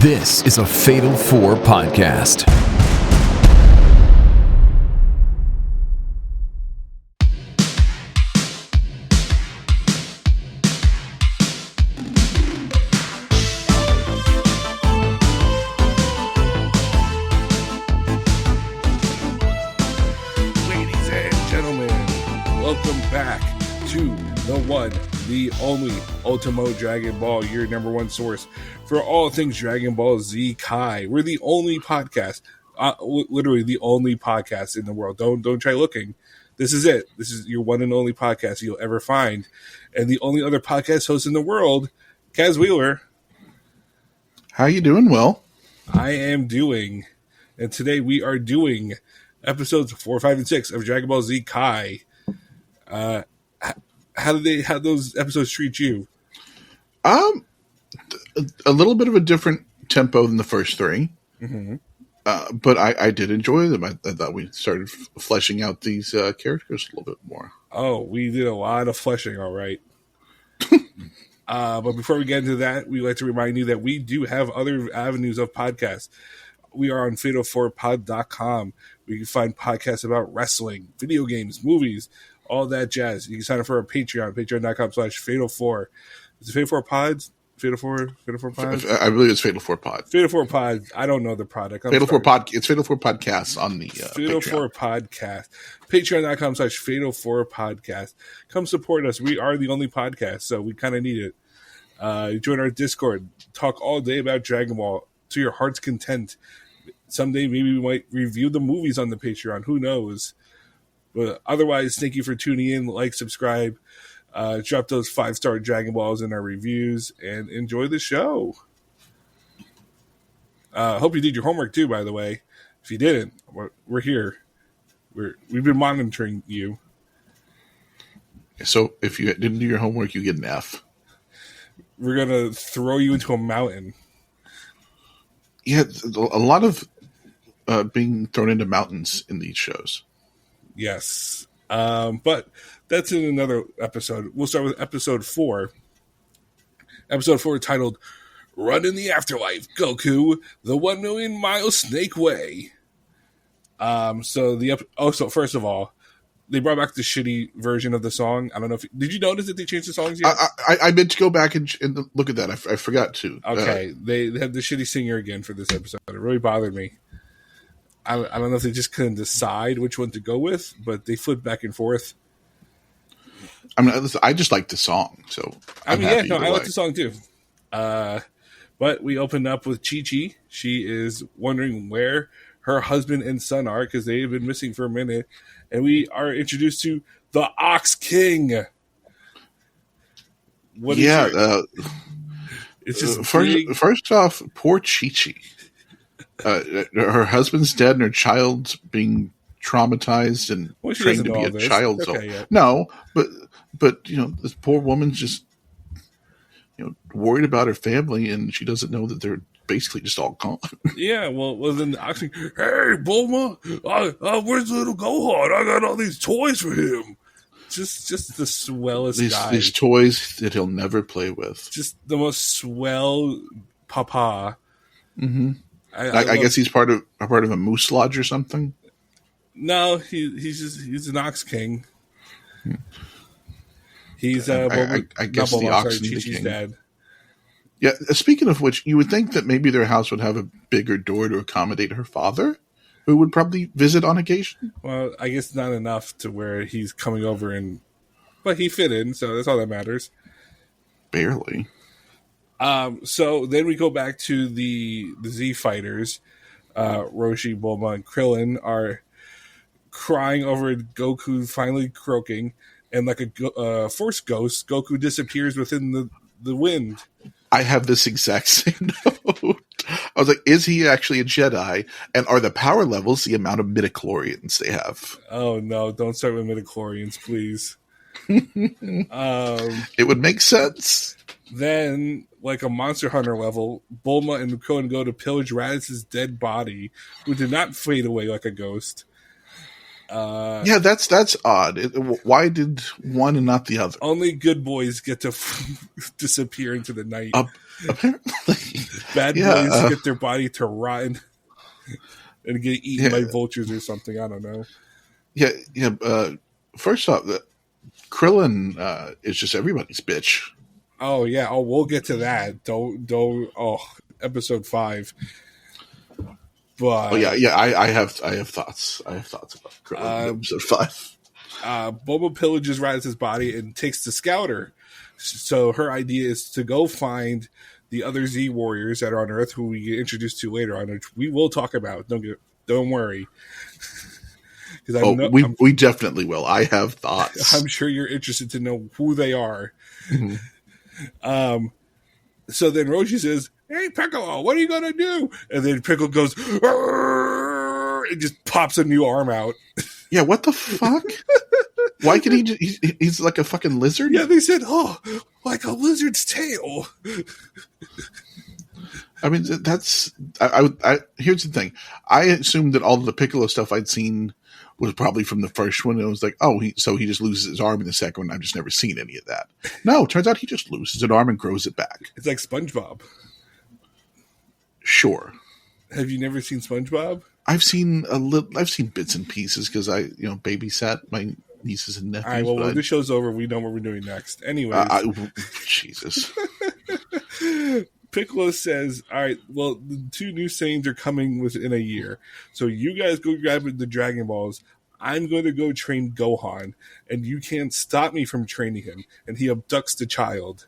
This is a Fatal 4 podcast. Ladies and gentlemen, welcome back to the one, the only Ultimo Dragon Ball, your number one source for all things Dragon Ball Z Kai. We're the only podcast, literally the only podcast in the world. Don't try looking. This is it. This is your one and only podcast you'll ever find. And the only other podcast host in the world, Kaz Wheeler. How you doing, Will? I am doing. And today we are doing episodes 4, 5, and 6 of Dragon Ball Z Kai. How those episodes treat you? A little bit of a different tempo than the first three, but I did enjoy them. I thought we started fleshing out these characters a little bit more. Oh, we did a lot of fleshing, all right. But before we get into that, we'd like to remind you that we do have other avenues of podcasts. We are on fatal4pod.com. We can find podcasts about wrestling, video games, movies, all that jazz. You can sign up for our Patreon, patreon.com/fatal4. Is it Fatal 4 Pods? Fatal 4 Pods? I believe it's Fatal 4 Pod. Fatal 4 Pods. I don't know the product. Fatal 4 Pod. It's Fatal 4 Podcasts on the Fatal Patreon. 4 Podcast. Patreon.com/Fatal4 Podcast. Come support us. We are the only podcast, so we kind of need it. Join our Discord. Talk all day about Dragon Ball to your heart's content. Someday maybe we might review the movies on the Patreon. Who knows? But otherwise, thank you for tuning in. Like, subscribe, drop those 5-star Dragon Balls in our reviews, and enjoy the show. Hope you did your homework too, by the way. If you didn't, we're here. We've been monitoring you. So if you didn't do your homework, you get an F. We're going to throw you into a mountain. Yeah, a lot of being thrown into mountains in these shows. Yes. But that's in another episode. We'll start with episode 4. Episode 4 titled Run in the Afterlife, Goku, the 1 million mile snake way. So first of all, they brought back the shitty version of the song. I don't know if did you notice that they changed the songs yet? I meant to go back and look at that. I forgot to. Okay, they had the shitty singer again for this episode. It really bothered me. I don't know if they just couldn't decide which one to go with, but they flipped back and forth. I mean, I just like the song, so I like the song too. But we opened up with Chi-Chi. She is wondering where her husband and son are because they have been missing for a minute, and we are introduced to the Ox King. It's just first off, poor Chi-Chi. Her husband's dead and her child's being traumatized and trained to be a child. No, but this poor woman's just worried about her family, and she doesn't know that they're basically just all gone. Yeah, well then the Ox King, hey Bulma, where's little Gohan? I got all these toys for him. Just the swellest guy. These toys that he'll never play with. Just the most swell papa. Mm-hmm. I guess he's part of a moose lodge or something. No, he's an Ox King. He's I guess the Ox King. Chi-Chi's dad. Yeah. Speaking of which, you would think that maybe their house would have a bigger door to accommodate her father, who would probably visit on occasion. Well, I guess not enough to where he's coming over but he fit in, so that's all that matters. Barely. So then we go back to the Z fighters. Roshi, Bulma, and Krillin are crying over Goku finally croaking, and like a force ghost, Goku disappears within the wind. I have this exact same note. I was like, is he actually a Jedi? And are the power levels the amount of midichlorians they have? Oh no, don't start with midichlorians, please. It would make sense. Then, like a Monster Hunter level, Bulma and Krillin go to pillage Raditz' dead body, who did not fade away like a ghost. Yeah, that's odd. Why did one and not the other? Only good boys get to disappear into the night. Apparently. Bad boys get their body to rot and get eaten by vultures or something. I don't know. Yeah. First off, Krillin is just everybody's bitch. Oh, yeah. Oh, we'll get to that. Don't. Oh, episode 5. But I have thoughts. I have thoughts about Krillin episode 5. Boba pillages Raditz' body and takes the Scouter. So her idea is to go find the other Z warriors that are on Earth, who we get introduced to later on, which we will talk about. Don't worry. We definitely will. I have thoughts. I'm sure you're interested to know who they are. Mm-hmm. So then Roshi says, "Hey, Piccolo, what are you going to do?" And then Piccolo goes, and just pops a new arm out. Yeah, what the fuck? Why can he's like a fucking lizard? Yeah, they said, "Oh, like a lizard's tail." I mean, that's... here's the thing. I assumed that all of the Piccolo stuff I'd seen was probably from the first one. And it was like, so he just loses his arm in the second one. I've just never seen any of that. No, turns out he just loses an arm and grows it back. It's like SpongeBob. Sure. Have you never seen SpongeBob? I've seen bits and pieces because I babysat my nieces and nephews. All right, well, when this show's over, we know what we're doing next. Anyways. Jesus. Piccolo says, all right, well, the 2 new Saiyans are coming within a year. So you guys go grab the Dragon Balls. I'm going to go train Gohan, and you can't stop me from training him. And he abducts the child.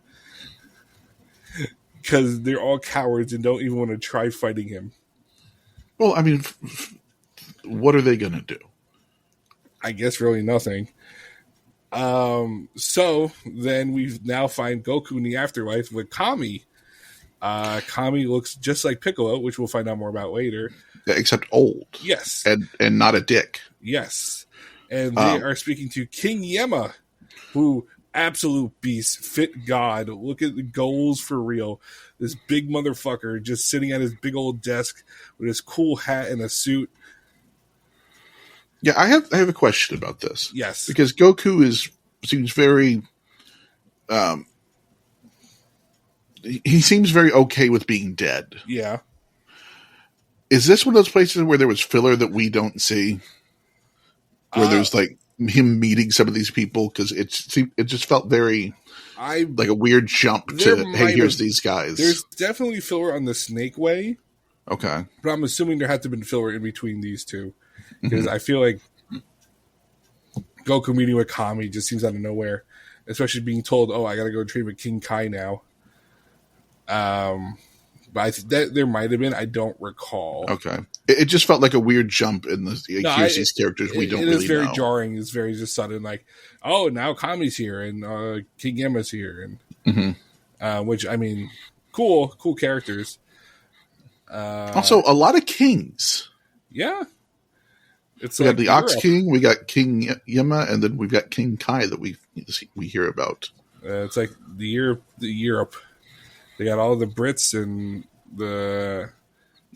Because they're all cowards and don't even want to try fighting him. Well, I mean, what are they going to do? I guess really nothing. So then we now find Goku in the afterlife with Kami. Kami looks just like Piccolo, which we'll find out more about later. Yeah, except old. Yes. And not a dick. Yes. And they are speaking to King Yemma, who, absolute beast, fit God. Look at the goals for real. This big motherfucker just sitting at his big old desk with his cool hat and a suit. Yeah, I have a question about this. Yes. Because Goku seems very... he seems very okay with being dead. Yeah. Is this one of those places where there was filler that we don't see? Where there's like him meeting some of these people? Because it just felt very like a weird jump to, hey, here's these guys. There's definitely filler on the Snake Way. Okay. But I'm assuming there had to have been filler in between these two. Because I feel like Goku meeting with Kami just seems out of nowhere. Especially being told, I got to go train with King Kai now. But I think that there might have been. I don't recall. Okay. It just felt like a weird jump in here's these characters we don't really know. It is very jarring. It's very just sudden, like, now Kami's here and King Yemma's here. And which, I mean, cool characters. Also, a lot of kings. Yeah. We got the Ox King, we got King Yemma, and then we've got King Kai that we hear about. It's like the Europe. They got all the Brits and the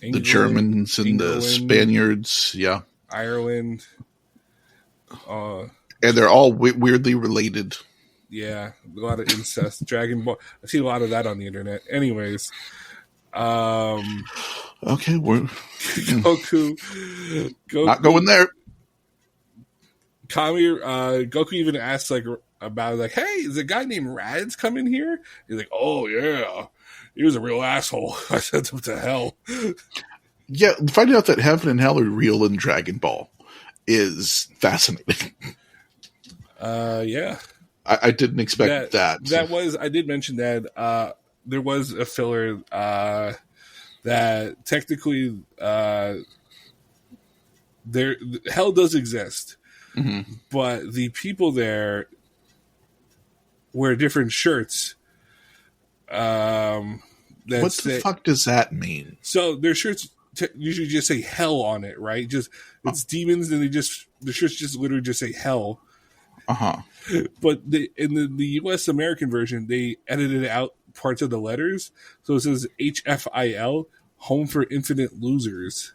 England, the Germans and England, the Spaniards, yeah, Ireland, and they're all weirdly related. Yeah, a lot of incest. Dragon Ball. I see a lot of that on the internet. Anyways, okay, we're Goku. Not going there. Goku even asks about hey, is a guy named Raditz coming here? He's like, oh yeah, he was a real asshole. I sent him to hell. Yeah, finding out that heaven and hell are real in Dragon Ball is fascinating. Yeah, I didn't expect that. I did mention that there was a filler that technically hell does exist, but the people there wear different shirts. What the fuck does that mean? So their shirts usually just say hell on it, right? Just it's demons, and the shirts just literally just say hell. But in the U.S. American version, they edited out parts of the letters, so it says HFIL, Home for Infinite Losers.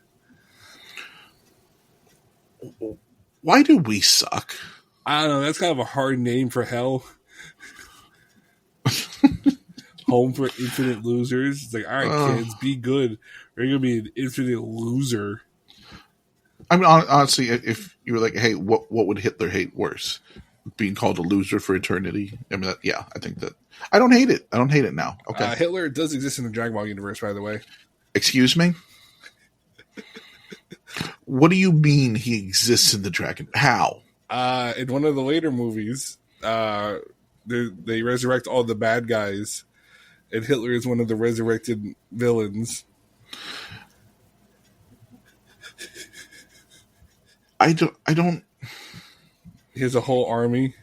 Why do we suck? I don't know. That's kind of a hard name for hell. Home for infinite losers. It's like, all right, kids, be good. Or you're going to be an infinite loser. I mean, honestly, if you were like, hey, what would Hitler hate worse? Being called a loser for eternity? I mean, I think that. I don't hate it. I don't hate it now. Okay. Hitler does exist in the Dragon Ball universe, by the way. Excuse me? What do you mean he exists in the Dragon? How? In one of the later movies, they resurrect all the bad guys, and Hitler is one of the resurrected villains. I don't. He has a whole army,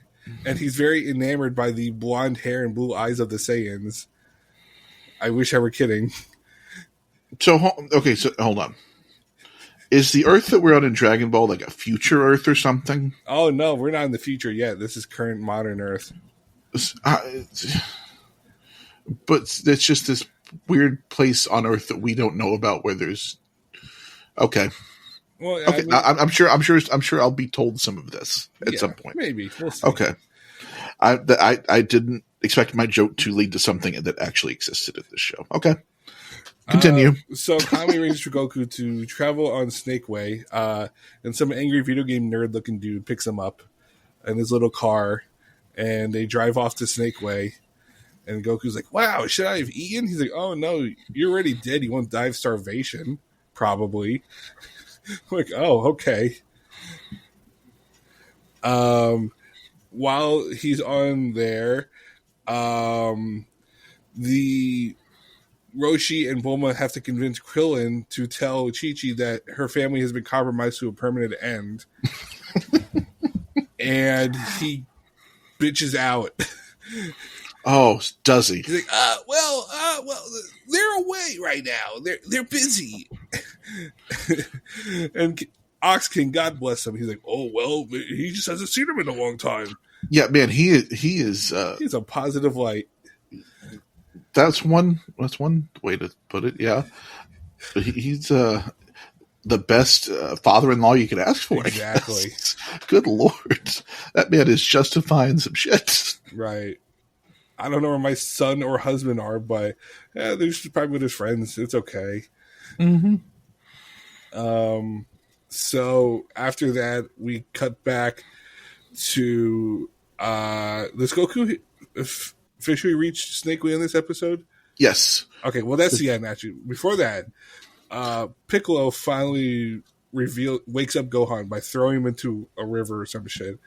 and he's very enamored by the blonde hair and blue eyes of the Saiyans. I wish I were kidding. So hold on. Is the Earth that we're on in Dragon Ball like a future Earth or something? Oh no, we're not in the future yet. This is current modern Earth. But it's just this weird place on Earth that we don't know about where there's. Okay. Well, okay. I'm sure I'll be told some of this at some point. Maybe. We'll see. Okay. I didn't expect my joke to lead to something that actually existed in this show. Okay. Continue. So Kami arranges for Goku to travel on Snake Way, and some angry video game nerd looking dude picks him up in his little car, and they drive off to Snake Way. And Goku's like, wow, should I have eaten? He's like, oh no, you're already dead. You won't die of starvation, probably. I'm like, oh, okay. While he's on there, the Roshi and Bulma have to convince Krillin to tell Chi-Chi that her family has been compromised to a permanent end. And he bitches out. Oh, does he? He's like, well, they're away right now. They're busy. And Ox King, God bless him, he's like, oh, well, he just hasn't seen him in a long time. Yeah, man, he is. He's a positive light. That's one way to put it. Yeah, he's the best father-in-law you could ask for. Exactly. Good Lord, that man is justifying some shit. Right. I don't know where my son or husband are, but they're just probably with his friends. It's okay. Mm-hmm. So after that, we cut back to does Goku officially reach Snake Way in this episode? Yes. Okay, well that's the end. Actually, before that, Piccolo finally wakes up Gohan by throwing him into a river or some shit.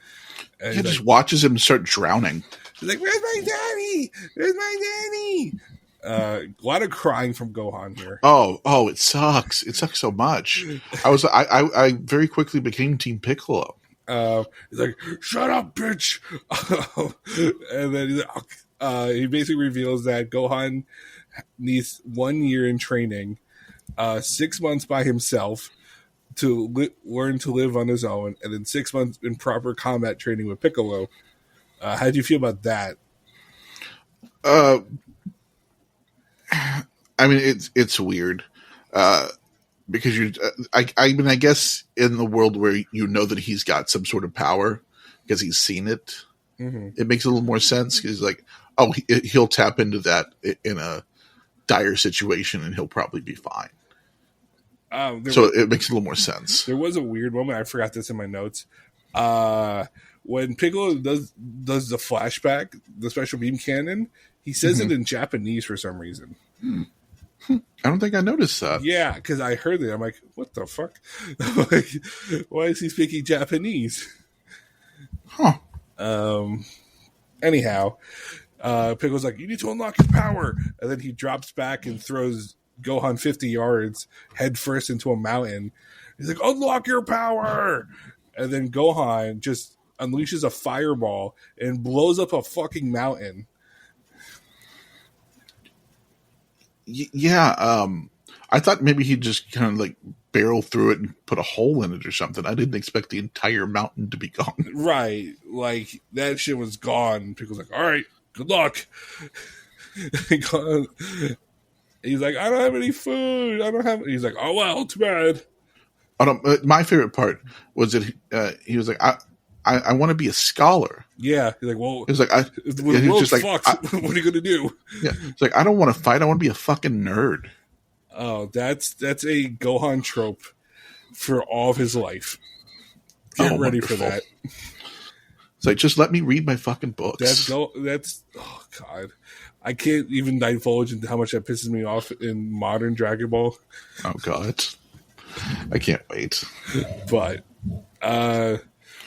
And he just watches him start drowning. He's like, "Where's my daddy? Where's my daddy?" A lot of crying from Gohan here. Oh, it sucks. It sucks so much. I very quickly became Team Piccolo. He's like, "Shut up, bitch!" And then he's like, he basically reveals that Gohan needs 1 year in training, 6 months by himself to learn to live on his own, and then 6 months in proper combat training with Piccolo. How do you feel about that? I mean, it's weird because I mean, I guess in the world where you know that he's got some sort of power because he's seen it, it makes a little more sense. Because like, oh, he'll tap into that in a dire situation and he'll probably be fine. It makes a little more sense. There was a weird moment. I forgot this in my notes. When Piccolo does the flashback, the special beam cannon, he says it in Japanese for some reason. I don't think I noticed that. Yeah, because I heard it. I'm like, what the fuck? Like, why is he speaking Japanese? Huh. Anyhow, Piccolo's like, you need to unlock your power. And then he drops back and throws Gohan 50 yards head first into a mountain. He's like, unlock your power. And then Gohan just unleashes a fireball and blows up a fucking mountain. Yeah, I thought maybe he'd just kind of like barrel through it and put a hole in it or something. I didn't expect the entire mountain to be gone. Right. Like, that shit was gone. Piccolo's like, all right, good luck. He's like, I don't have any food. He's like, oh, well, too bad. Oh, no, my favorite part was that he was like, I want to be a scholar. Yeah, he's like, well, he was like, the world's fucked. What are you gonna do? Yeah, it's like I don't want to fight. I want to be a fucking nerd. Oh, that's a Gohan trope for all of his life. Get ready wonderful. For that. It's like, just let me read my fucking books. That's oh god, I can't even divulge into how much that pisses me off in modern Dragon Ball. Oh god, I can't wait. But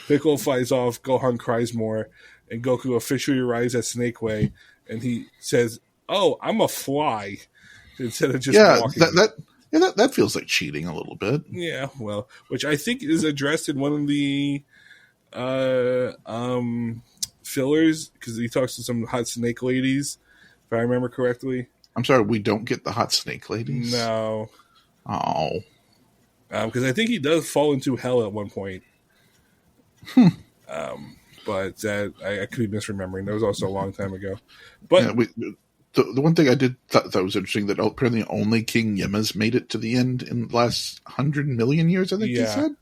Piccolo fights off. Gohan cries more, and Goku officially arrives at Snake Way, and he says, "Oh, I'm a fly," instead of just walking. That feels like cheating a little bit. Yeah, well, which I think is addressed in one of the fillers, because he talks to some hot snake ladies, if I remember correctly. I'm sorry, we don't get the hot snake ladies? No. Oh. Because I think he does fall into hell at one point. But that I could be misremembering. That was also a long time ago. But yeah, the one thing I did thought was interesting, that apparently only King Yema's made it to the end in the last 100 million years, I think he said.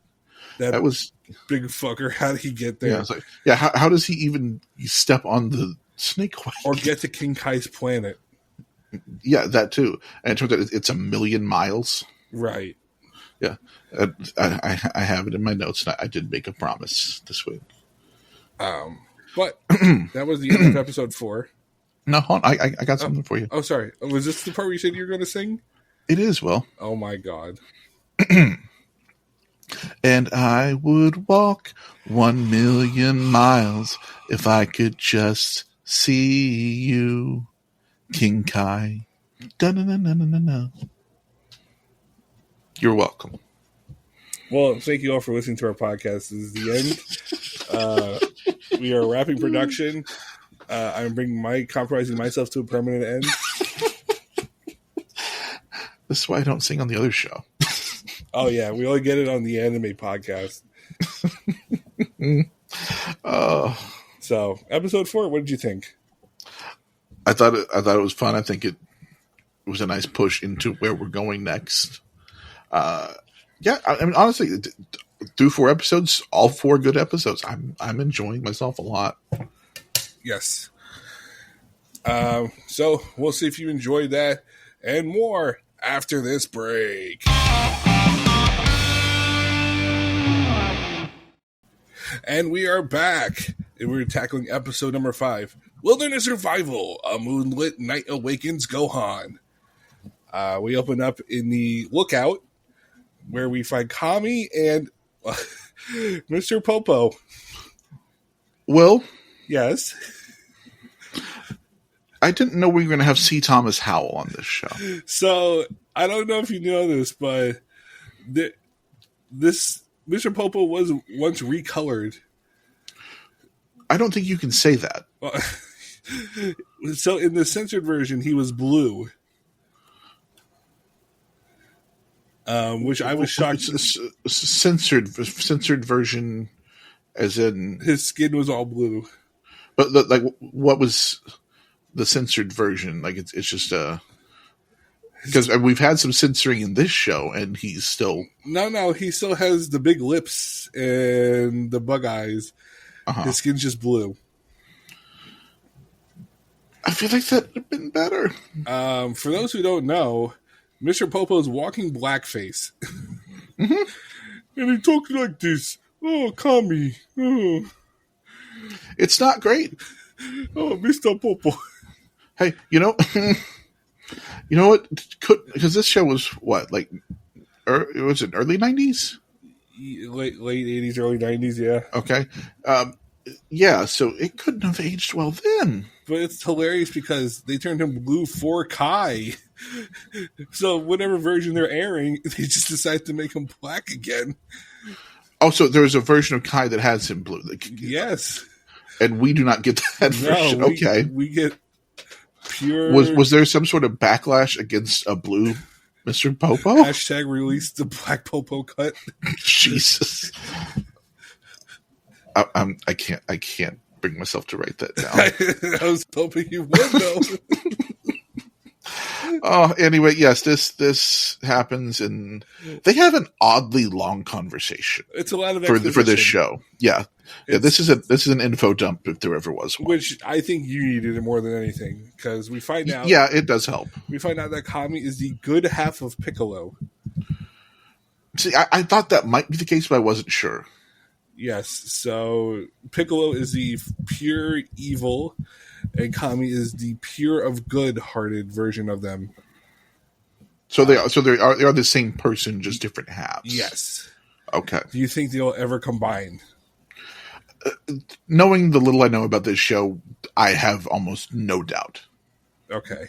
That was big fucker. How did he get there? Yeah, it's like, how does he even step on the snake way? Or get to King Kai's planet? Yeah, that too. And it turns out it's 1,000,000 miles. Right. Yeah. I have it in my notes, and I did make a promise this week. But that was the end of episode 4. No, hold on. I got something for you. Oh, sorry. Was this the part where you said you were going to sing? It is, Will. Oh, my God. And I would walk 1,000,000 miles if I could just see you, King Kai. Da-na-na-na-na-na. You're welcome. Well, thank you all for listening to our podcast. This is the end. We are wrapping production. I'm compromising myself to a permanent end. This is why I don't sing on the other show. Oh yeah, we only get it on the anime podcast. So, episode 4. What did you think? I thought it was fun. I think it was a nice push into where we're going next. Yeah, I mean, honestly, through 4 episodes, all 4 good episodes. I'm enjoying myself a lot. Yes. So we'll see if you enjoyed that and more after this break. And we are back, and we're tackling episode number 5, Wilderness Survival, a Moonlit Night Awakens Gohan. We open up in the lookout, where we find Kami and Mr. Popo. Will? Yes? I didn't know we were going to have C. Thomas Howell on this show. So, I don't know if you know this, but this Mr. Popo was once recolored. I don't think you can say that. So, in the censored version, he was blue. Which I was shocked. Censored version, as in his skin was all blue. But what was the censored version? Like it's just because we've had some censoring in this show, and he's still no. He still has the big lips and the bug eyes. Uh-huh. His skin's just blue. I feel like that would have been better. For those who don't know, Mr. Popo's walking blackface. Mm-hmm. And he talks like this. Oh, Kami. Oh. It's not great. Oh, Mr. Popo. Hey, you know what? Because this show was what, like, was it early 90s? Late 80s, early 90s, yeah. Okay. Yeah, so it couldn't have aged well then. But it's hilarious because they turned him blue for Kai. So whatever version they're airing, they just decide to make him black again. Oh, so there's a version of Kai that has him blue. Yes. And we do not get that version. Okay. We get pure... Was there some sort of backlash against a blue Mr. Popo? # release the Black Popo cut. Jesus. I can't bring myself to write that down. I was hoping you would, though. Oh, anyway, yes, this happens, and they have an oddly long conversation. It's a lot of for this show. Yeah, this is an info dump if there ever was one. Which I think you needed it more than anything, because we find out. Yeah, it does help. We find out that Kami is the good half of Piccolo. See, I thought that might be the case, but I wasn't sure. Yes, so Piccolo is the pure evil, and Kami is the pure of good-hearted version of them. So they are the same person, just different halves. Yes. Okay. Do you think they'll ever combine? Knowing the little I know about this show, I have almost no doubt. Okay.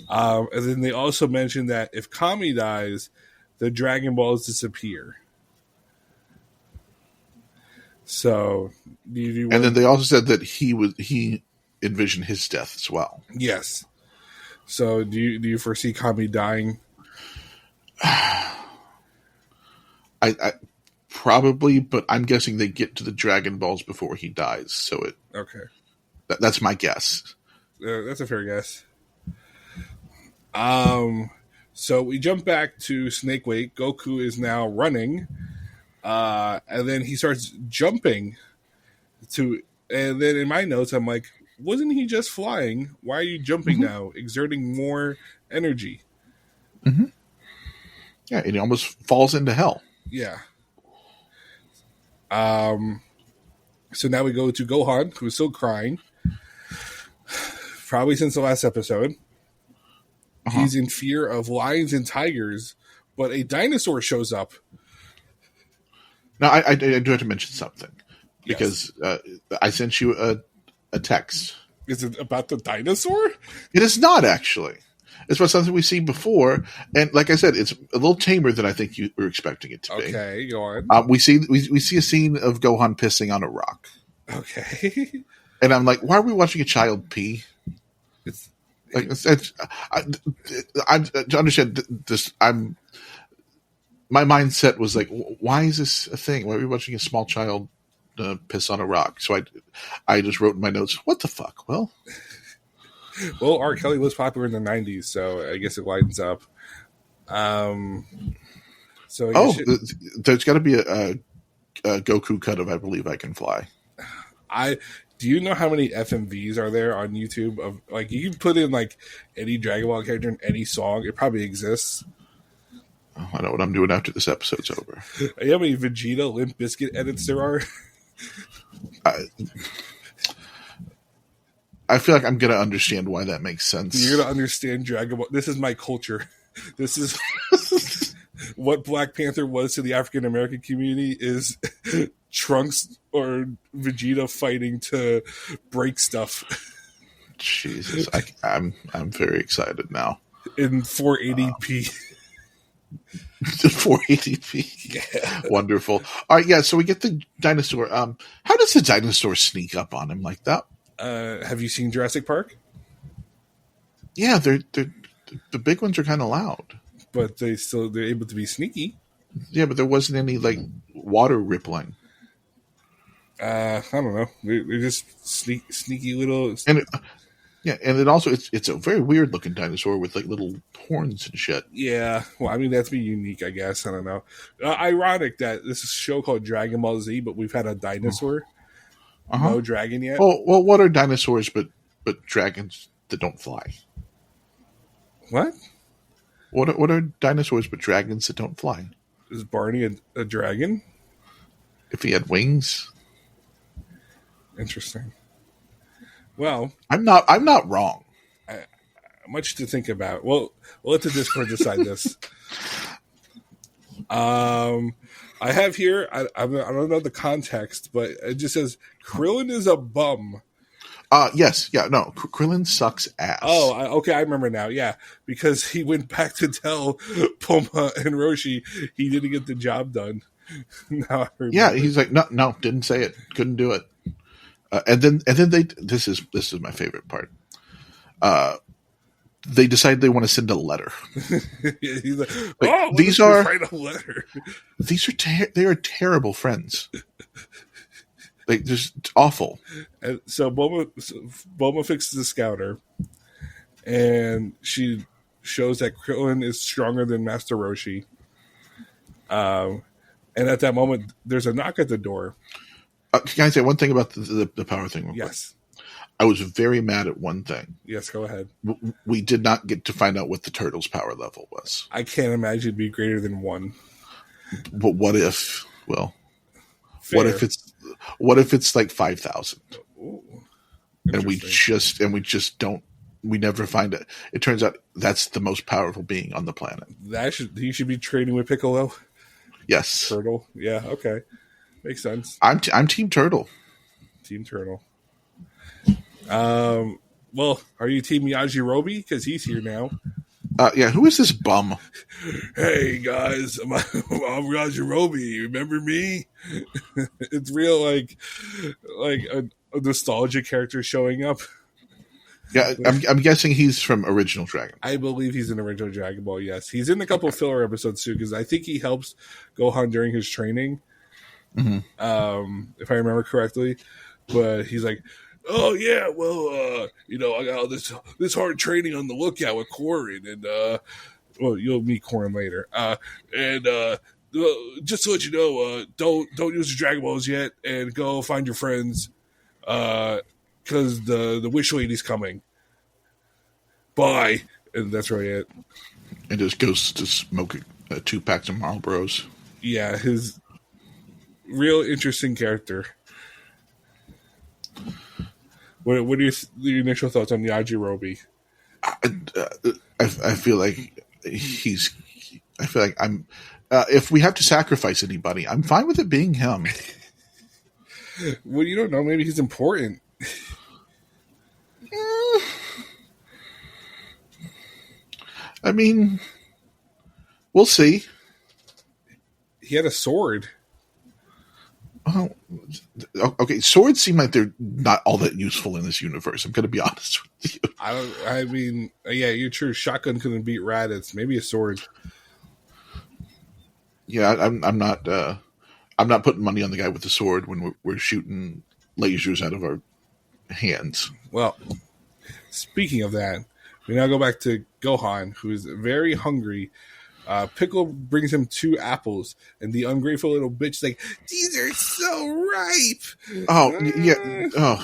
And then they also mentioned that if Kami dies, the Dragon Balls disappear. So, and then they also said that he envisioned his death as well. Yes. So, do you foresee Kami dying? I probably, but I'm guessing they get to the Dragon Balls before he dies. So okay. That's my guess. That's a fair guess. So we jump back to Snake Weight. Goku is now running. And then he starts jumping and then in my notes, I'm like, wasn't he just flying? Why are you jumping now? Exerting more energy. Mm-hmm. Yeah, and he almost falls into hell. Yeah. So now we go to Gohan, who's still crying. Probably since the last episode. He's in fear of lions and tigers, but a dinosaur shows up. Now, I do have to mention something, because I sent you a text. Is it about the dinosaur? It is not, actually. It's about something we've seen before, and like I said, it's a little tamer than I think you were expecting it to be. Okay, go on. We see a scene of Gohan pissing on a rock. Okay. And I'm like, why are we watching a child pee? I to understand this. My mindset was like, why is this a thing? Why are we watching a small child piss on a rock? So I just wrote in my notes, what the fuck? Well, R. Kelly was popular in the 90s, so I guess it widens up. There's got to be a Goku cut of I Believe I Can Fly. Do you know how many FMVs are there on YouTube? Of like, you can put in like any Dragon Ball character in any song, it probably exists. Oh, I know what I'm doing after this episode's over. You know how many Vegeta Limp Bizkit edits there are? I feel like I'm going to understand why that makes sense. You're going to understand Dragon Ball. This is my culture. This is what Black Panther was to the African American community is Trunks or Vegeta fighting to break stuff. Jesus, I'm very excited now. In 480p. 480p. Yeah. Wonderful. All right, yeah, so we get the dinosaur. How does the dinosaur sneak up on him like that? Have you seen Jurassic Park? Yeah, they're the big ones are kind of loud. But they're able to be sneaky. Yeah, but there wasn't any like water rippling. I don't know. They're just sneaky little. And it also it's a very weird looking dinosaur with like little horns and shit. Yeah, well, I mean that's be unique, I guess. I don't know. Ironic that this is a show called Dragon Ball Z, but we've had a dinosaur, no dragon yet. Well, what are dinosaurs but dragons that don't fly? What? What are dinosaurs but dragons that don't fly? Is Barney a dragon? If he had wings. Interesting. Well, I'm not wrong. Much to think about. Well, we'll let the Discord decide this. I have here. I don't know the context, but it just says Krillin is a bum. Yes, yeah, no. Krillin sucks ass. Oh, okay, I remember now. Yeah, because he went back to tell Poma and Roshi he didn't get the job done. Now yeah, he's like, no, didn't say it, couldn't do it. And then they. This is my favorite part. They decide they want to send a letter. He's like, these are write a letter. These are they are terrible friends. Like just awful. And so Bulma fixes the scouter, and she shows that Krillin is stronger than Master Roshi. And at that moment, there's a knock at the door. Can I say one thing about the power thing? Yes. I was very mad at one thing. Yes, go ahead. We did not get to find out what the turtle's power level was. I can't imagine it'd be greater than 1. But what if? Well, fair. What if it's like 5,000? And we just don't. We never find it. It turns out that's the most powerful being on the planet. He should be training with Piccolo. Yes, Turtle. Yeah. Okay, makes sense. I'm Team Turtle. Team Turtle. Well, are you Team Yajirobe? Because he's here now. Yeah. Who is this bum? Hey guys, I'm Yajirobe. Remember me? It's real, like a nostalgia character showing up. Yeah, I'm guessing he's from original Dragon. I believe he's in original Dragon Ball. Yes, he's in a couple of filler episodes too, because I think he helps Gohan during his training. Mm-hmm. If I remember correctly, but he's like, "Oh yeah, well, I got all this hard training on the lookout with Korin, and well, you'll meet Korin later. Just to let you know, don't use the Dragon Balls yet, and go find your friends, because the Wish Lady's coming. Bye." And that's really it. And just goes to smoke 2 packs of Marlboros. Yeah, his real interesting character. What are your initial thoughts on Yajirobe? I feel like I feel like I'm. If we have to sacrifice anybody, I'm fine with it being him. Well, you don't know. Maybe he's important. I mean, we'll see. He had a sword. Oh, okay. Swords seem like they're not all that useful in this universe. I'm going to be honest with you. I mean, yeah, you're true. Shotgun couldn't beat Raditz. Maybe a sword. Yeah, I'm not. I'm not putting money on the guy with the sword when we're shooting lasers out of our hands. Well, speaking of that, we now go back to Gohan, who is very hungry. Piccolo brings him 2 apples, and the ungrateful little bitch is like, "These are so ripe." Oh, yeah. Oh,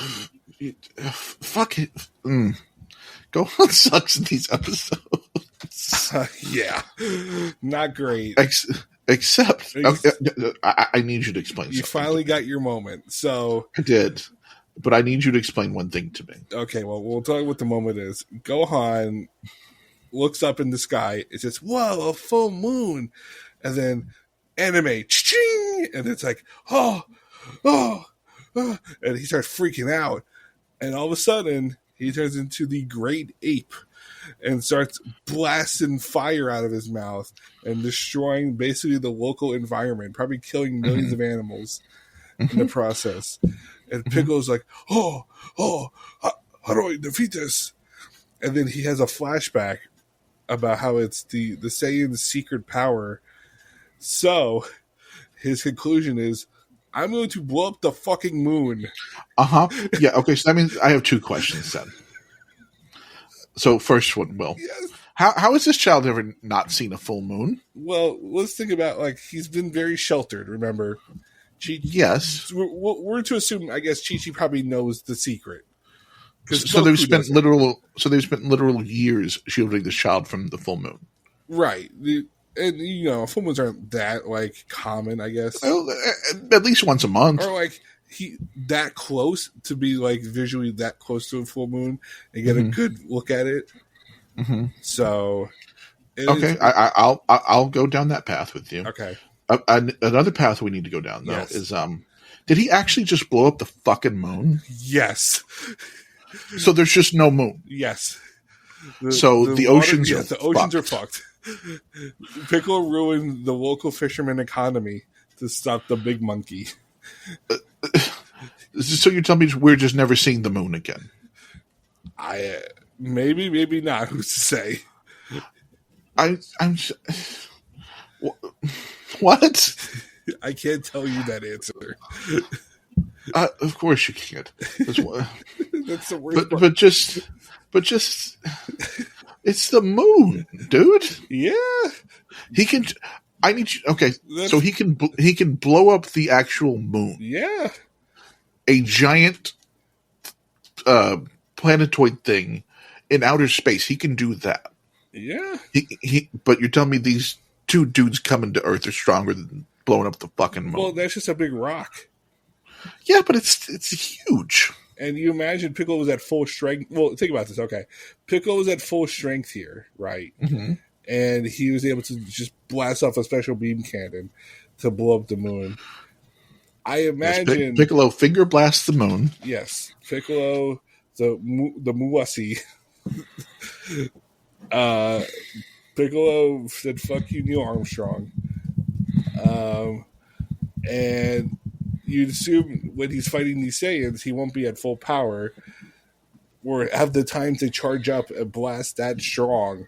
fuck it. Gohan sucks in these episodes. Yeah. Not great. Except, I need you to explain something. You finally got your moment. So I did. But I need you to explain one thing to me. Okay, well, we'll tell you what the moment is. Gohan looks up in the sky. It says, "Whoa, a full moon." And then anime, ching, and it's like, oh, and he starts freaking out. And all of a sudden, he turns into the great ape and starts blasting fire out of his mouth and destroying basically the local environment, probably killing millions of animals in the process. And Piccolo's like, how do I defeat this? And then he has a flashback about how it's the Saiyan's secret power. So his conclusion is, I'm going to blow up the fucking moon. Yeah, okay, so that means I have 2 questions then. So first one, Will. Yes. How has this child ever not seen a full moon? Well, let's think about, he's been very sheltered, remember? Yes. We're to assume, I guess, Chi-Chi probably knows the secret. So they've spent literal years shielding this child from the full moon. Right. And, full moons aren't that, common, I guess. Well, at least once a month. Or, he that close to be, visually that close to a full moon and get a good look at it. Mm-hmm. So... Okay, I'll go down that path with you. Okay. Another path we need to go down, though, is did he actually just blow up the fucking moon? Yes. So there's just no moon. Yes. The oceans are fucked. Piccolo ruined the local fisherman economy to stop the big monkey. So you're telling me we're just never seeing the moon again? Maybe not. Who's to say? What? I can't tell you that answer. Of course you can't. That's the worst. But just It's the moon, dude. Yeah. He can. I need you. Okay, so he can blow up the actual moon. Yeah. A giant planetoid thing in outer space. He can do that. Yeah. But you're telling me these two dudes coming to Earth are stronger than blowing up the fucking moon? Well, that's just a big rock. Yeah, but it's huge. And you imagine Piccolo was at full strength. Well, think about this. Okay. Piccolo was at full strength here, right? Mm-hmm. And he was able to just blast off a special beam cannon to blow up the moon. I imagine... Piccolo finger blasts the moon. Yes. Piccolo, the Muwasi. Piccolo said, fuck you, Neil Armstrong. And you'd assume when he's fighting these Saiyans, he won't be at full power or have the time to charge up and blast that strong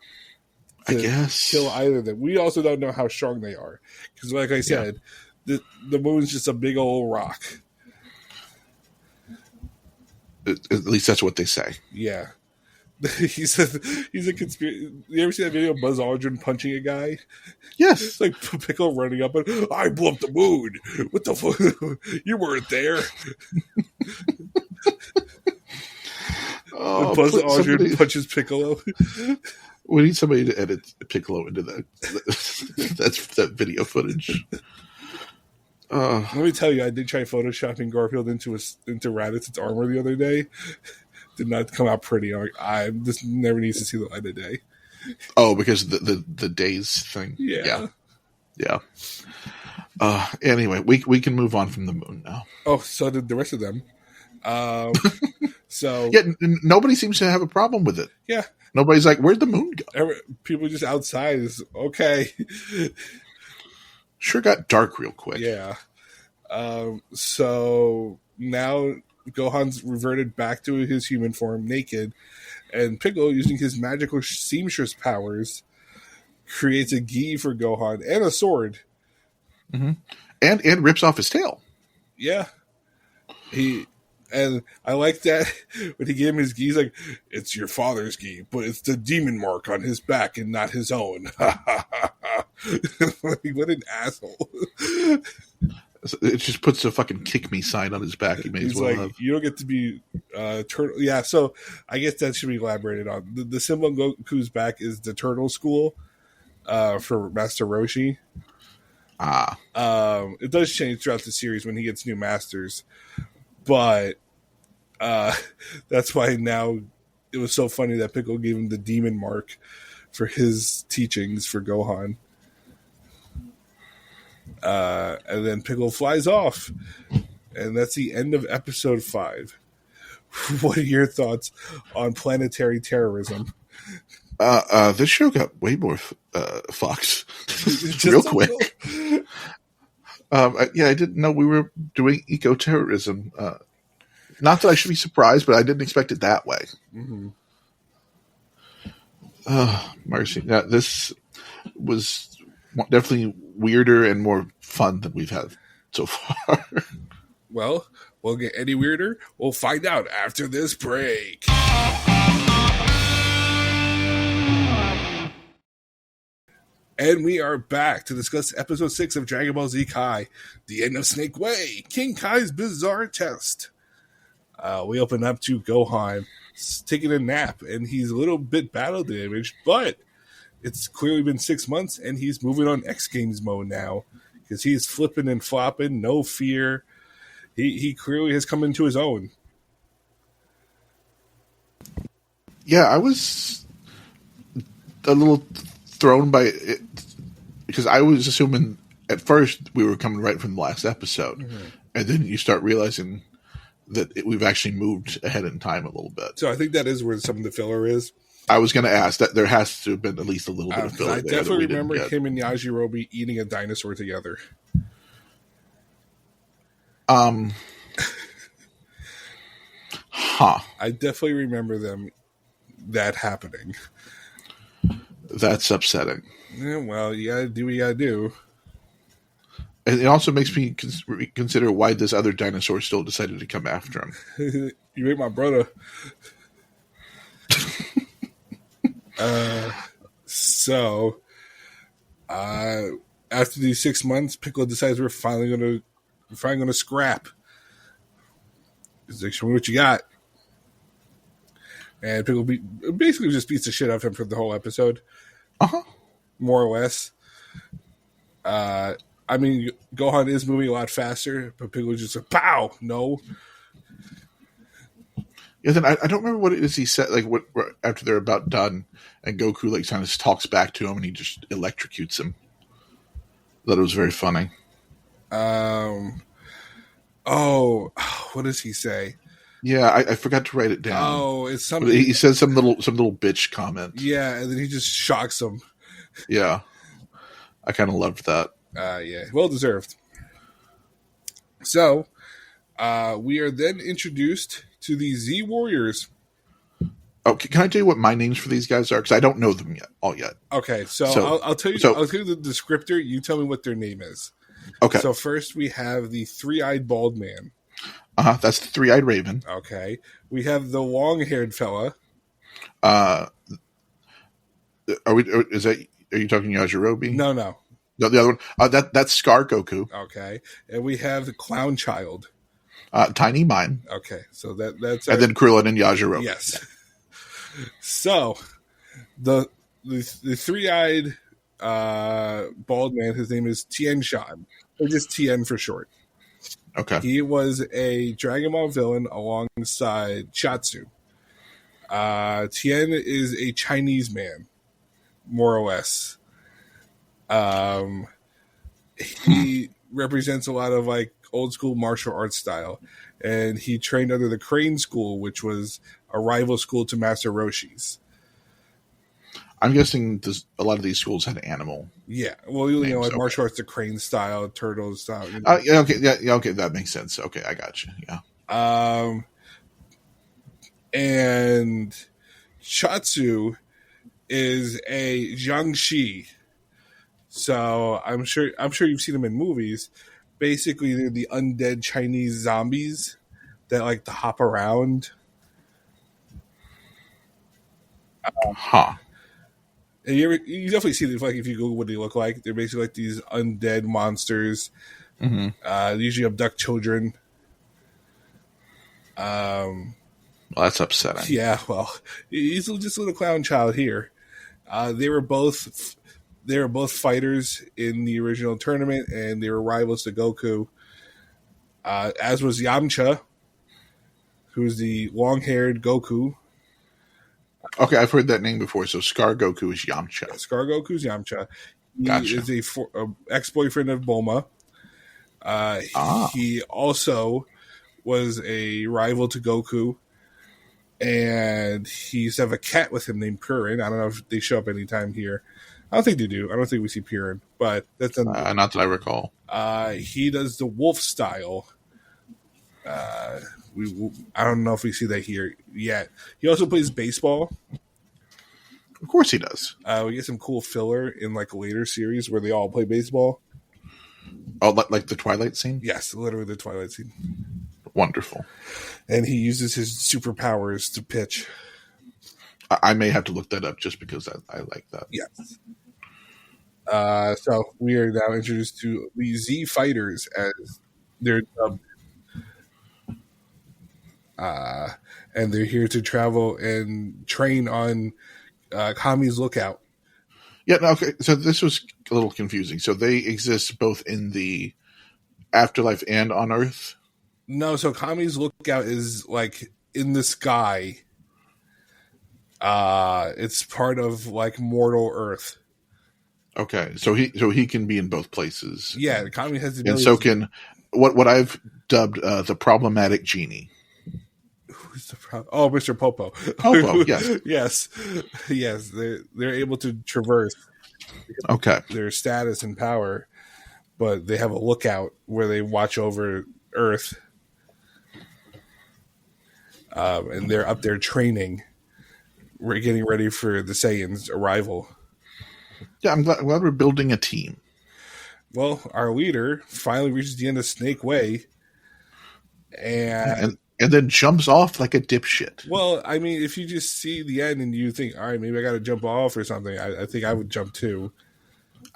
to I guess. Kill either of them. We also don't know how strong they are. Because like I said, the moon's just a big old rock. At least that's what they say. Yeah. He said he's a conspiracy. You ever see that video of Buzz Aldrin punching a guy? Yes. It's like Piccolo running up and I blew up the moon. What the fuck? You weren't there. Buzz Aldrin punches Piccolo. We need somebody to edit Piccolo into that. That's that video footage. Let me tell you, I did try photoshopping Garfield into Raditz' armor the other day. Did not come out pretty. This never needs to see the light of day. Oh, because the days thing. Yeah. Anyway, we can move on from the moon now. Oh, so did the rest of them. So yeah, nobody seems to have a problem with it. Yeah, nobody's like, "Where'd the moon go?" People just outside is okay. Sure got dark real quick. Yeah. So now Gohan's reverted back to his human form, naked, and Piccolo, using his magical seamstress powers, creates a gi for Gohan and a sword. Mm-hmm. And rips off his tail. Yeah. And I like that when he gave him his gi, he's like, it's your father's gi, but it's the demon mark on his back and not his own. Like, what an asshole. It just puts a fucking kick me sign on his back. He may as well have. You don't get to be turtle. Yeah, so I guess that should be elaborated on. The symbol on Goku's back is the turtle school for Master Roshi. It does change throughout the series when he gets new masters. But that's why now it was so funny that Piccolo gave him the demon mark for his teachings for Gohan. And then Piccolo flies off. And that's the end of episode 5. What are your thoughts on planetary terrorism? This show got way more fucked real quick. I didn't know we were doing eco-terrorism. Not that I should be surprised, but I didn't expect it that way. Mm-hmm. Mercy. Yeah, this was definitely weirder and more fun than we've had so far. Well, we'll get any weirder. We'll find out after this break. And we are back to discuss episode 6 of Dragon Ball Z Kai, The End of Snake Way, King Kai's Bizarre Test. We open up to Gohan taking a nap, and he's a little bit battle damaged, but it's clearly been 6 months, and he's moving on X Games mode now, because he's flipping and flopping, no fear. He clearly has come into his own. Yeah, I was a little thrown by it because I was assuming at first we were coming right from the last episode, mm-hmm. and then you start realizing that we've actually moved ahead in time a little bit. So I think that is where some of the filler is. I was going to ask that there has to have been at least a little bit of filler. I definitely remember him and Yajirobe eating a dinosaur together. I definitely remember that happening. That's upsetting. Yeah, well, you gotta do what you gotta do. And it also makes me consider why this other dinosaur still decided to come after him. You ate my brother. So, after these 6 months, Piccolo decides we're finally gonna scrap. He's like, show me what you got. And Piccolo basically just beats the shit out of him for the whole episode. More or less. I mean, Gohan is moving a lot faster, but Piccolo's just like, pow! No. Yeah, then I don't remember what it is he said, like, what after they're about done, and Goku, like, kind of talks back to him, and he just electrocutes him. I thought it was very funny. What does he say? Yeah, I forgot to write it down. Oh, it's something. He says some little bitch comment. Yeah, and then he just shocks him. Yeah, I kind of loved that. Yeah, well deserved. So, we are then introduced to the Z Warriors. Oh, can I tell you what my names for these guys are? Because I don't know them yet. Okay, so I'll tell you. I'll tell you the descriptor. You tell me what their name is. Okay. So first we have the three-eyed bald man. That's the three-eyed raven. Okay. We have the long-haired fella. Are you talking Yajirobe? No. No, the other one. That's Scar Goku. Okay. And we have the clown child. Tiny Mime. Okay. So that's and then Krillin and Yajirobe. Yes. So the three-eyed bald man, his name is Tien Shan. Or just Tien for short. Okay. He was a Dragon Ball villain alongside Shatsu. Tien is a Chinese man, more or less. He represents a lot of like old school martial arts style, and he trained under the Crane School, which was a rival school to Master Roshi's. I'm guessing a lot of these schools had animal. Yeah, well, like martial arts, the Crane style, Turtle style. Yeah, okay, that makes sense. Okay, I got you. Yeah. And Shatsu is a Jiangshi. So I'm sure you've seen them in movies. Basically, they're the undead Chinese zombies that like to hop around. And you definitely see them, like if you Google what they look like. They're basically like these undead monsters. Mm-hmm. They usually abduct children. Well, that's upsetting. Yeah, well, he's just a little clown child here. They were both fighters in the original tournament, and they were rivals to Goku. As was Yamcha, who's the long-haired Goku. Okay, I've heard that name before. So Scar Goku is Yamcha. Yeah, Scar Goku's Yamcha. He Gotcha. is a ex-boyfriend of Bulma. He also was a rival to Goku, and he used to have a cat with him named Purin. I don't know if they show up anytime here. I don't think they do. I don't think we see Purin, but that's not that I recall. He does the wolf style. I don't know if we see that here yet. He also plays baseball. Of course he does. We get some cool filler in like a later series where they all play baseball. Oh, like the Twilight scene? Yes, literally the Twilight scene. Wonderful. And he uses his superpowers to pitch. I may have to look that up just because I like that. Yes. So we are now introduced to the Z Fighters as they're dubbed. And they're here to travel and train on Kami's lookout. Yeah, okay. So this was a little confusing. So they exist both in the afterlife and on Earth? No, so Kami's lookout is like in the sky. It's part of like mortal Earth. Okay, so he can be in both places. Yeah, Kami has the and so can what I've dubbed the problematic genie. Who's the problem? Oh, Mr. Popo. Popo, yes. yes. They're able to traverse. Okay. Their status and power, but they have a lookout where they watch over Earth, and they're up there training. We're getting ready for the Saiyans' arrival. Yeah, I'm glad we're building a team. Well, our leader finally reaches the end of Snake Way, and and then jumps off like a dipshit. Well, I mean, if you just see the end and you think, all right, maybe I got to jump off or something, I think I would jump too.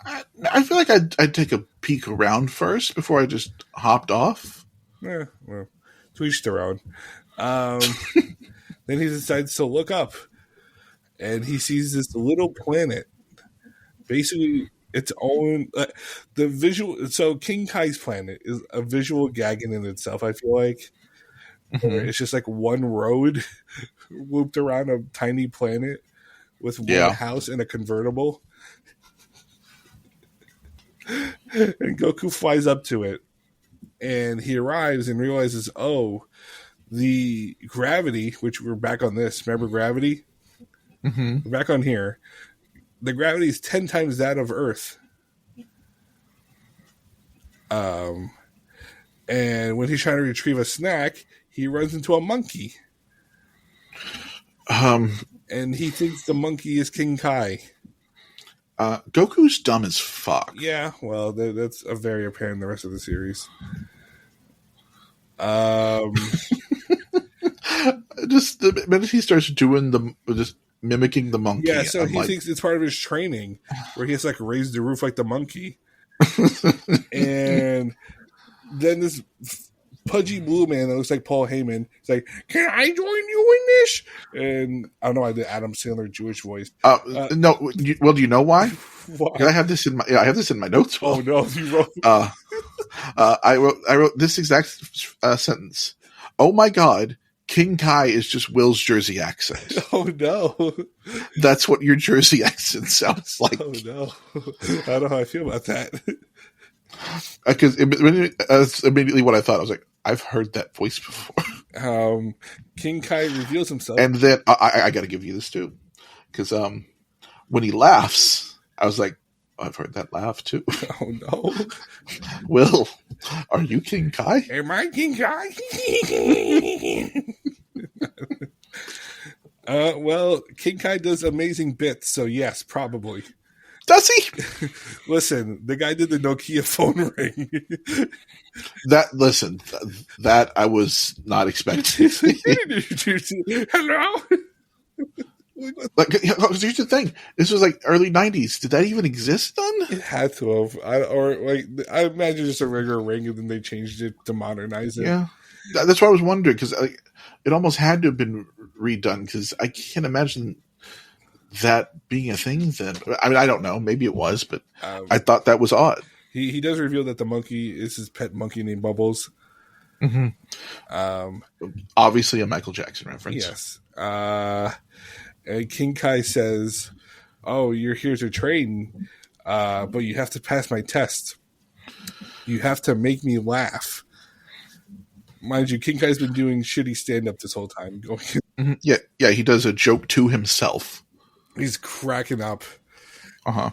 I feel like I'd take a peek around first before I just hopped off. Yeah, well, to each their own. Then he decides to look up, and he sees this little planet. Basically, its own the visual. So King Kai's planet is a visual gag in itself. I feel like it's just like one road looped around a tiny planet with one house and a convertible. And Goku flies up to it, and he arrives and realizes, oh, the gravity, which we're back on this. Remember gravity? We're back on here. The gravity is 10 times that of Earth. And when he's trying to retrieve a snack, he runs into a monkey. And he thinks the monkey is King Kai. Goku's dumb as fuck. Yeah, well, that's very apparent in the rest of the series. Just the minute he starts doing just mimicking the monkey. Yeah, so he thinks it's part of his training where he has to like raise the roof like the monkey. And then this pudgy blue man that looks like Paul Heyman is like, "Can I join you in this?" And I don't know why I did Adam Sandler Jewish voice. No. Well, do you know why? Why? I have this in my notes. Oh no, you wrote. I wrote this exact sentence. Oh my God, King Kai is just Will's Jersey accent. Oh no, that's what your Jersey accent sounds like. Oh no, I don't know how I feel about that. Because that's immediately what I thought. I was like, I've heard that voice before. King Kai reveals himself, and then I got to give you this too, because when he laughs, I was like, I've heard that laugh too. Oh no, Will, are you King Kai? Am I King Kai? Well, King Kai does amazing bits, so yes, probably. Does he? Listen, the guy did the Nokia phone ring. That I was not expecting. Hello? Like, here's the thing. This was like early 90s. Did that even exist then? It had to have. I imagine just a regular ring and then they changed it to modernize it. Yeah. That's what I was wondering, because it almost had to have been redone, because I can't imagine that being a thing then. I mean, I don't know. Maybe it was, but I thought that was odd. He does reveal that the monkey is his pet monkey named Bubbles. Obviously a Michael Jackson reference. Yes. And King Kai says, "Oh, you're here to train, but you have to pass my test. You have to make me laugh." Mind you, King Kai's been doing shitty stand-up this whole time. Yeah, he does a joke to himself. He's cracking up. I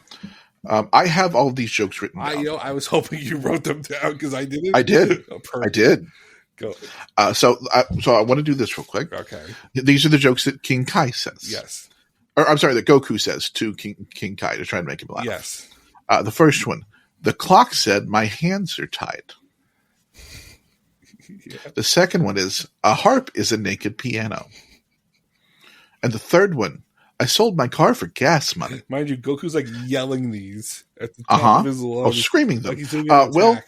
have all of these jokes written down. I was hoping you wrote them down because I didn't. I did. I did. Go. So I want to do this real quick. Okay. These are the jokes that King Kai says. Yes. Or I'm sorry, that Goku says to King Kai to try and make him laugh. Yes. The first one, the clock said my hands are tied. Yeah. The second one is, a harp is a naked piano. And the third one, I sold my car for gas money. Mind you, Goku's like yelling these at the top of his lungs. Oh, screaming them. Like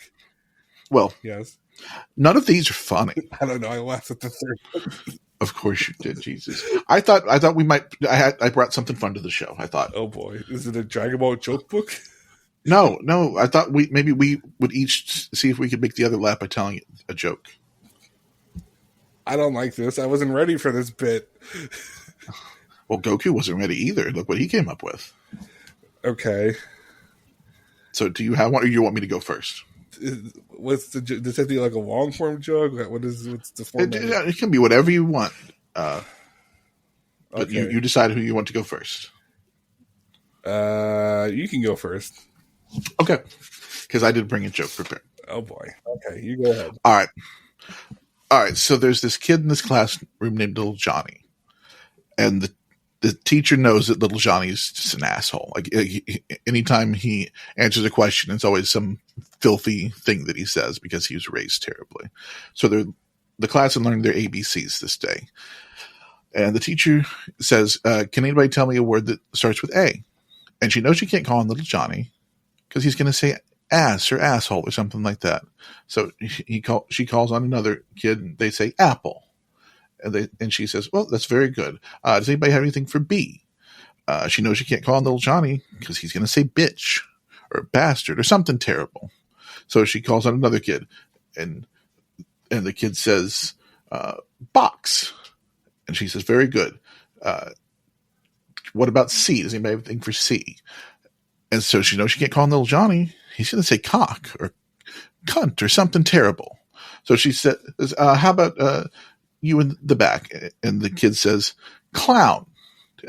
Well, yes. None of these are funny. I don't know. I laughed at the third one. Of course you did, Jesus. I thought we might. I brought something fun to the show. I thought. Oh boy, is it a Dragon Ball joke book? No. I thought we would each see if we could make the other laugh by telling a joke. I don't like this. I wasn't ready for this bit. Well, Goku wasn't ready either. Look what he came up with. Okay. So, do you have one, or you want me to go first? Does that be like a long form joke? What's the format? It can be whatever you want. But okay. you decide who you want to go first. You can go first. Okay. Because I did bring a joke prepared. Oh boy. Okay, you go ahead. All right. So there's this kid in this classroom named Little Johnny, and the teacher knows that Little Johnny is just an asshole. Like anytime he answers a question, it's always some filthy thing that he says because he was raised terribly. So they're the class and learning their ABCs this day. And the teacher says, can anybody tell me a word that starts with A? And she knows she can't call him little Johnny because he's going to say ass or asshole or something like that. So she calls on another kid and they say apple. And she says, well, that's very good. Does anybody have anything for B? She knows she can't call him little Johnny because he's going to say bitch or bastard or something terrible. So she calls on another kid and the kid says, box. And she says, very good. What about C? Does anybody have anything for C? And so she knows she can't call him little Johnny. He's going to say cock or cunt or something terrible. So she says, how about you in the back? And the kid says, clown.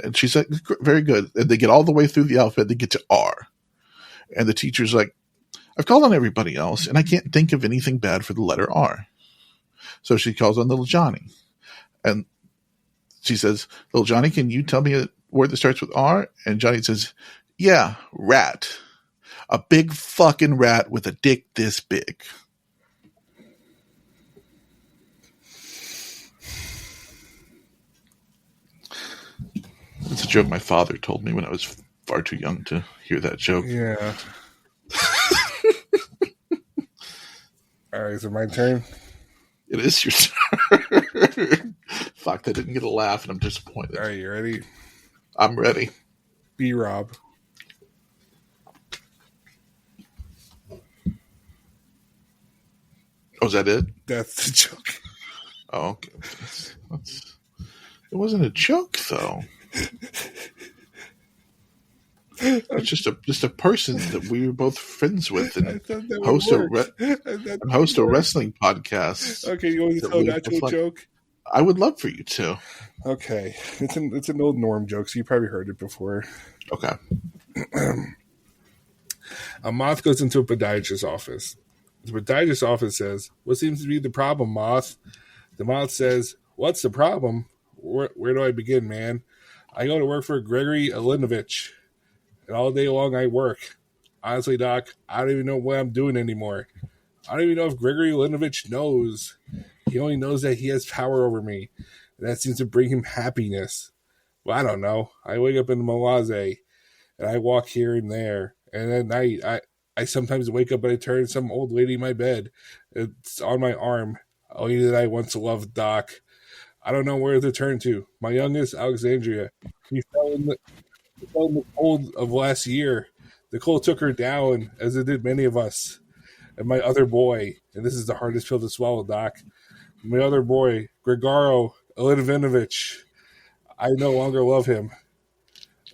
And she's like, very good. And they get all the way through the alphabet. They get to R. And the teacher's like, I've called on everybody else, and I can't think of anything bad for the letter R. So she calls on little Johnny. And she says, little Johnny, can you tell me a word that starts with R? And Johnny says, yeah, rat. A big fucking rat with a dick this big. It's a joke my father told me when I was far too young to hear that joke. Yeah. All right, is it my turn? It is your turn. Fuck, I didn't get a laugh and I'm disappointed. All right, you ready? I'm ready. B-Rob. Oh, is that it? That's the joke. Oh, okay. It wasn't a joke, though. It's just a person that we were both friends with and host a wrestling podcast. Okay, you want me to tell an actual joke? I would love for you to. Okay, it's an old Norm joke, so you probably heard it before. Okay. A moth goes into a podiatrist's office. The podiatrist's office says, "What seems to be the problem, moth?" The moth says, "What's the problem? Where do I begin, man? I go to work for Gregory Alinovich, and all day long I work. Honestly, Doc, I don't even know what I'm doing anymore. I don't even know if Gregory Alinovich knows. He only knows that he has power over me, and that seems to bring him happiness. Well, I don't know. I wake up in the Malaze, and I walk here and there, and at night I sometimes wake up and I turn some old lady in my bed. It's on my arm, a lady that I once loved, Doc. I don't know where to turn to. My youngest, Alexandria, she fell in the cold of last year. The cold took her down, as it did many of us. And my other boy, and this is the hardest pill to swallow, Doc, my other boy, Gregaro Elitvinovich, I no longer love him.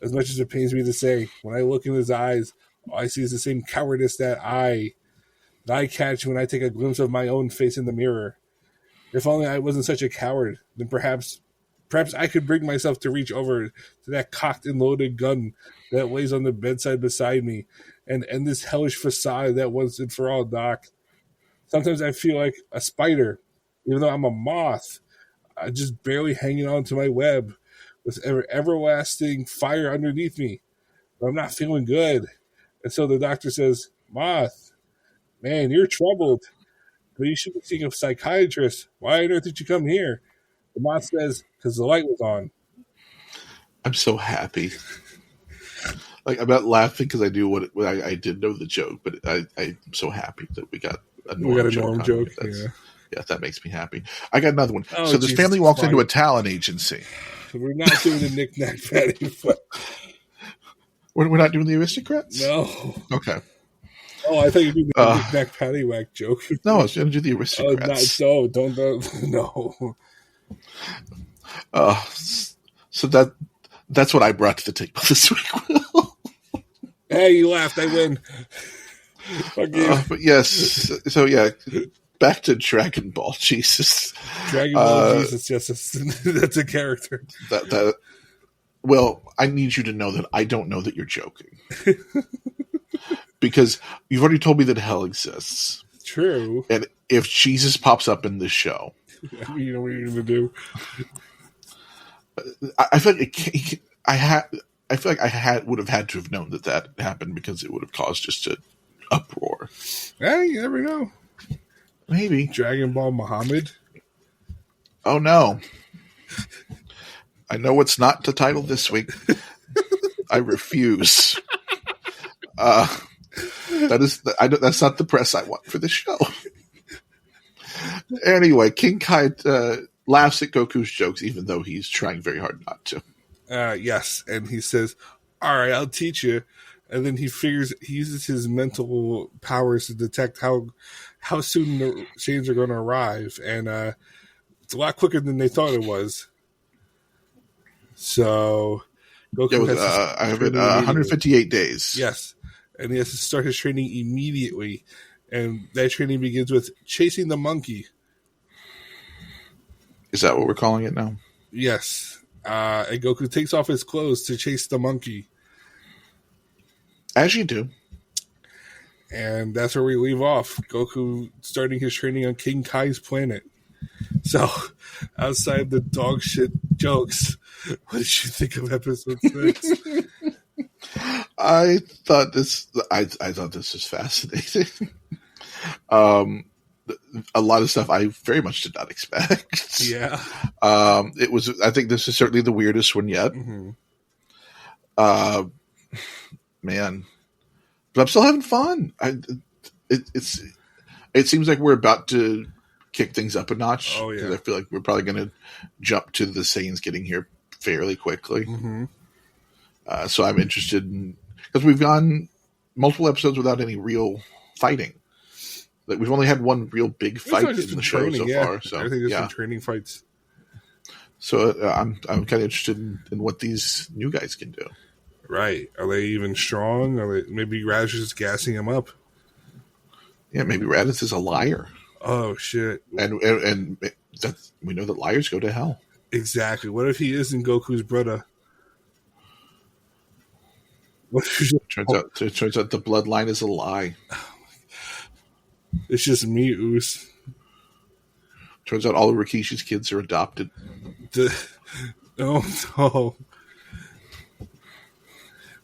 As much as it pains me to say, when I look in his eyes, all I see is the same cowardice that I catch when I take a glimpse of my own face in the mirror. If only I wasn't such a coward, then perhaps I could bring myself to reach over to that cocked and loaded gun that lays on the bedside beside me and end this hellish facade that once and for all, Doc. Sometimes I feel like a spider, even though I'm a moth, just barely hanging on to my web with everlasting fire underneath me. But I'm not feeling good. And so the doctor says, Moth, man, you're troubled. But you should be seeing a psychiatrist. Why on earth did you come here? The moth says, because the light was on. I'm so happy. Like, I'm not laughing because I knew what I did know the joke, but I'm so happy that we got a Norm joke. Yeah, that makes me happy. I got another one. So this family walks into a talent agency. We're not doing the knick-knack paddywhack. We're not doing the aristocrats? No. Okay. Oh, I thought you were doing the knick-knack paddywhack joke. No, I was going to do the aristocrats. No. So that's what I brought to the table this week, Will. Hey, you laughed. I win. But yes, so yeah, back to Dragon Ball. Jesus. Dragon Ball Jesus, yes, that's a character. Well, I need you to know that I don't know that you're joking. Because you've already told me that hell exists. True. And if Jesus pops up in this show, you know what you're going to do. I feel like I would have had to have known that happened because it would have caused just an uproar. Hey, you never know. Maybe Dragon Ball Muhammad. Oh no. I know what's not the title this week. I refuse. That's not the press I want for this show. Anyway, King Kai laughs at Goku's jokes, even though he's trying very hard not to. Yes, and he says, "All right, I'll teach you." And then he uses his mental powers to detect how soon the Saiyans are going to arrive, and it's a lot quicker than they thought it was. So Goku has I have it 158 days. Yes, and he has to start his training immediately, and that training begins with chasing the monkey. Is that what we're calling it now? Yes, and Goku takes off his clothes to chase the monkey. As you do. And that's where we leave off. Goku starting his training on King Kai's planet. So, outside the dog shit jokes, what did you think of episode 6? I thought this was fascinating. A lot of stuff I very much did not expect. Yeah. I think this is certainly the weirdest one yet. Mm-hmm. Man, but I'm still having fun. It seems like we're about to kick things up a notch. Oh yeah, I feel like we're probably going to jump to the Saiyans getting here fairly quickly. Mm-hmm. So I'm interested in, because we've gone multiple episodes without any real fighting. Like we've only had one real big fight in the show so far. So I think it's been training fights. So I'm kind of interested in what these new guys can do. Right. Are they even strong? Maybe Raditz is gassing him up? Yeah, maybe Raditz is a liar. Oh, shit. And we know that liars go to hell. Exactly. What if he isn't Goku's brother? Turns out the bloodline is a lie. It's just me, Oos. Turns out all of Rikishi's kids are adopted. Oh, no.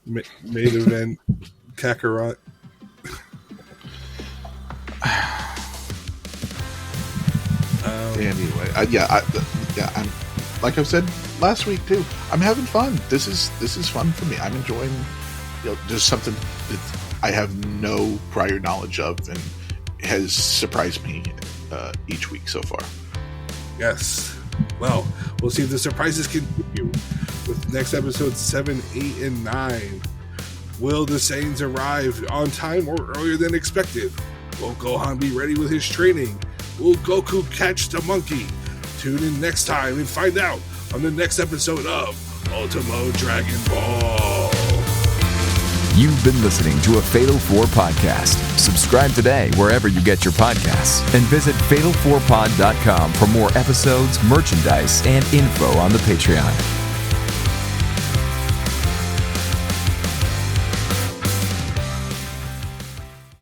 Main event Kakarot. Anyway, I'm like I've said last week too. I'm having fun. This is fun for me. I'm enjoying. Just something that I have no prior knowledge of and has surprised me each week so far. Yes. Well, we'll see if the surprises continue with next episode 7, 8, and 9. Will the Saiyans arrive on time or earlier than expected? Will Gohan be ready with his training? Will Goku catch the monkey? Tune in next time and find out on the next episode of Ultimo Dragon Ball. You've been listening to a Fatal 4 podcast. Subscribe today wherever you get your podcasts and visit fatal4pod.com for more episodes, merchandise, and info on the Patreon.